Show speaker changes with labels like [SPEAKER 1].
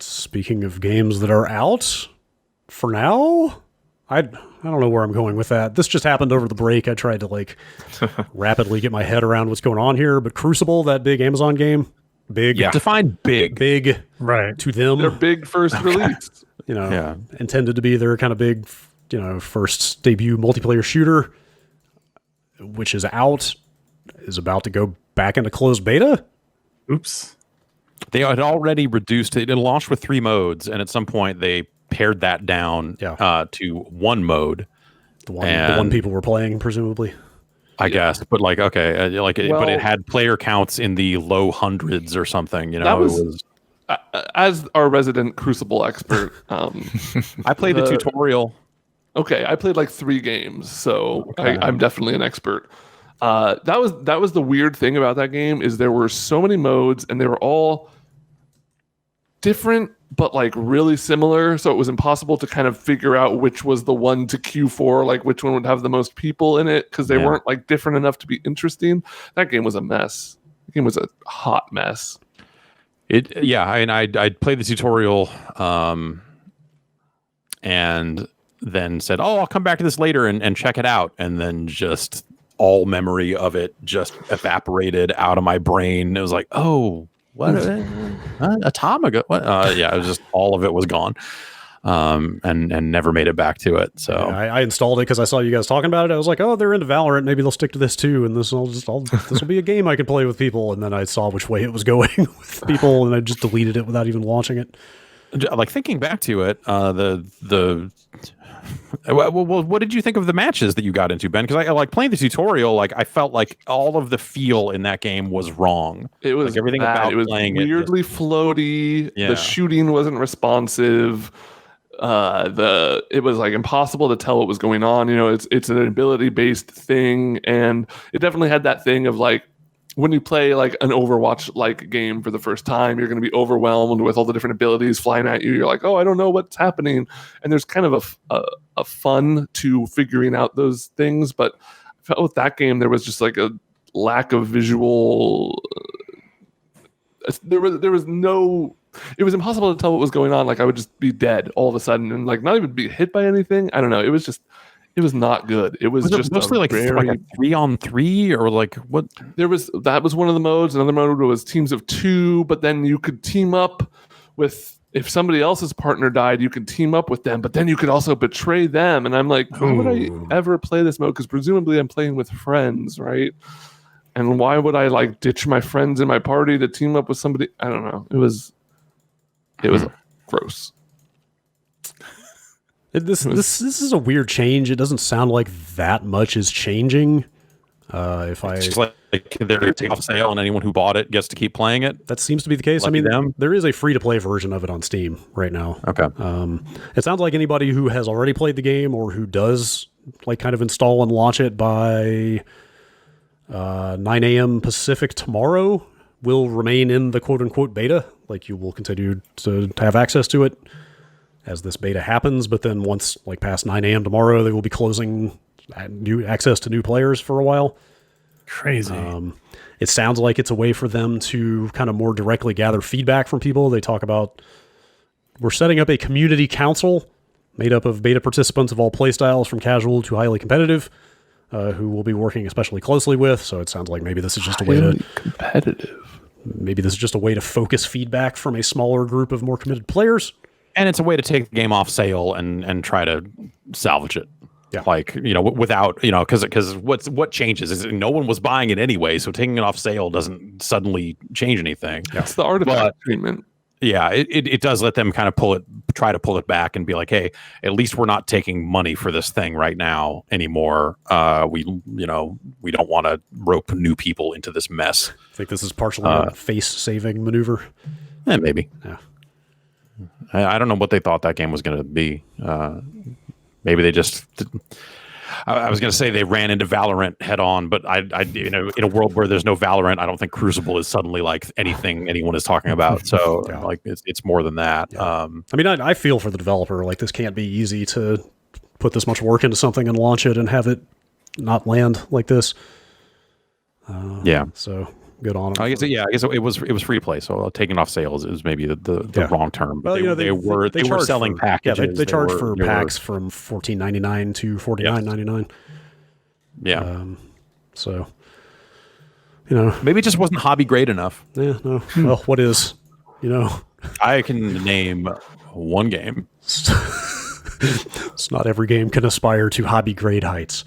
[SPEAKER 1] Speaking of games that are out for now, I don't know where I'm going with that. This just happened over the break. I tried to like rapidly get my head around what's going on here, but Crucible, that big Amazon game, big.
[SPEAKER 2] Yeah. Define big.
[SPEAKER 1] Right. To them.
[SPEAKER 3] Their big first release.
[SPEAKER 1] Intended to be their kind of big, first debut multiplayer shooter, which is out, is about to go back into closed beta.
[SPEAKER 4] Oops.
[SPEAKER 2] They had already reduced it. It launched with 3 modes, and at some point they pared that down to 1 mode.
[SPEAKER 1] The one people were playing, presumably.
[SPEAKER 2] I guess, but like, okay, but it had player counts in the low hundreds or something.
[SPEAKER 3] That was as our resident Crucible expert.
[SPEAKER 2] I played the tutorial.
[SPEAKER 3] Okay, I played like 3 games, so I'm definitely an expert. That was the weird thing about that game is there were so many modes and they were all different but like really similar, so it was impossible to kind of figure out which was the one to queue for, like which one would have the most people in it, because they weren't like different enough to be interesting. That game was a mess. The game was a hot mess.
[SPEAKER 2] I played the tutorial and then said, I'll come back to this later and check it out, and then just all memory of it just evaporated out of my brain. It was like, oh, what? A time ago? What? It was just all of it was gone, and never made it back to it. So
[SPEAKER 1] I installed it because I saw you guys talking about it. I was like, oh, they're into Valorant. Maybe they'll stick to this too, and this will be a game I can play with people. And then I saw which way it was going with people, and I just deleted it without even launching it.
[SPEAKER 2] Like thinking back to it, what did you think of the matches that you got into, Ben? Because I like playing the tutorial. Like I felt like all of the feel in that game was wrong.
[SPEAKER 3] It was
[SPEAKER 2] like everything
[SPEAKER 3] bad.
[SPEAKER 2] about
[SPEAKER 3] it was
[SPEAKER 2] playing
[SPEAKER 3] weirdly
[SPEAKER 2] it
[SPEAKER 3] floaty.
[SPEAKER 2] Yeah.
[SPEAKER 3] The shooting wasn't responsive. It was like impossible to tell what was going on. It's an ability based thing, and it definitely had that thing of like, when you play like an Overwatch-like game for the first time, you're going to be overwhelmed with all the different abilities flying at you. You're like, oh, I don't know what's happening. And there's kind of a fun to figuring out those things. But I felt with that game, there was just like a lack of visual. There was no. It was impossible to tell what was going on. Like I would just be dead all of a sudden and like not even be hit by anything. I don't know. It was not good. It was just
[SPEAKER 2] mostly like a 3-on-3 or like what?
[SPEAKER 3] That was one of the modes. Another mode was teams of 2, but then you could team up with, if somebody else's partner died, you could team up with them, but then you could also betray them. And I'm like, why would I ever play this mode? Because presumably I'm playing with friends, right? And why would I like ditch my friends in my party to team up with somebody? I don't know. It was gross.
[SPEAKER 1] This is a weird change. It doesn't sound like that much is changing.
[SPEAKER 2] It's just like they're taking off sale and anyone who bought it gets to keep playing it.
[SPEAKER 1] That seems to be the case.
[SPEAKER 2] Lucky them.
[SPEAKER 1] There is a free-to-play version of it on Steam right now.
[SPEAKER 2] Okay.
[SPEAKER 1] It sounds like anybody who has already played the game or who does like kind of install and launch it by 9 a.m. Pacific tomorrow will remain in the quote-unquote beta. Like you will continue to have access to it as this beta happens, but then once like past 9 a.m. tomorrow, they will be closing new access to new players for a while.
[SPEAKER 4] Crazy.
[SPEAKER 1] It sounds like it's a way for them to kind of more directly gather feedback from people. They talk about, we're setting up a community council made up of beta participants of all playstyles from casual to highly competitive, who we'll be working especially closely with. So it sounds like maybe this is just a way to
[SPEAKER 3] competitive.
[SPEAKER 1] Maybe this is just a way to focus feedback from a smaller group of more committed players.
[SPEAKER 2] And it's a way to take the game off sale and try to salvage it. Yeah. Like, without, because what changes is no one was buying it anyway. So taking it off sale doesn't suddenly change anything.
[SPEAKER 3] Yeah. It's the artifact treatment.
[SPEAKER 2] Yeah. It does let them kind of try to pull it back and be like, hey, at least we're not taking money for this thing right now anymore. We don't want to rope new people into this mess.
[SPEAKER 1] I think this is partially a face saving maneuver.
[SPEAKER 2] Maybe.
[SPEAKER 1] Yeah.
[SPEAKER 2] I don't know what they thought that game was going to be. Maybe they just. I was going to say they ran into Valorant head on, but in a world where there's no Valorant, I don't think Crucible is suddenly like anything anyone is talking about. So like it's more than that.
[SPEAKER 1] Yeah. I feel for the developer. Like this can't be easy to put this much work into something and launch it and have it not land like this.
[SPEAKER 2] Yeah.
[SPEAKER 1] So Good on them.
[SPEAKER 2] I guess it was free to play, so taking off sales is maybe the wrong term.
[SPEAKER 1] Well,
[SPEAKER 2] they were
[SPEAKER 1] charge
[SPEAKER 2] selling
[SPEAKER 1] for,
[SPEAKER 2] packages.
[SPEAKER 1] Yeah, they charge for packs from $14.99 to $49.99.
[SPEAKER 2] Yeah.
[SPEAKER 1] So, you know,
[SPEAKER 2] maybe it just wasn't hobby grade enough.
[SPEAKER 1] yeah, no. Well, what is, you know?
[SPEAKER 2] I can name one game.
[SPEAKER 1] It's not every game can aspire to hobby grade heights.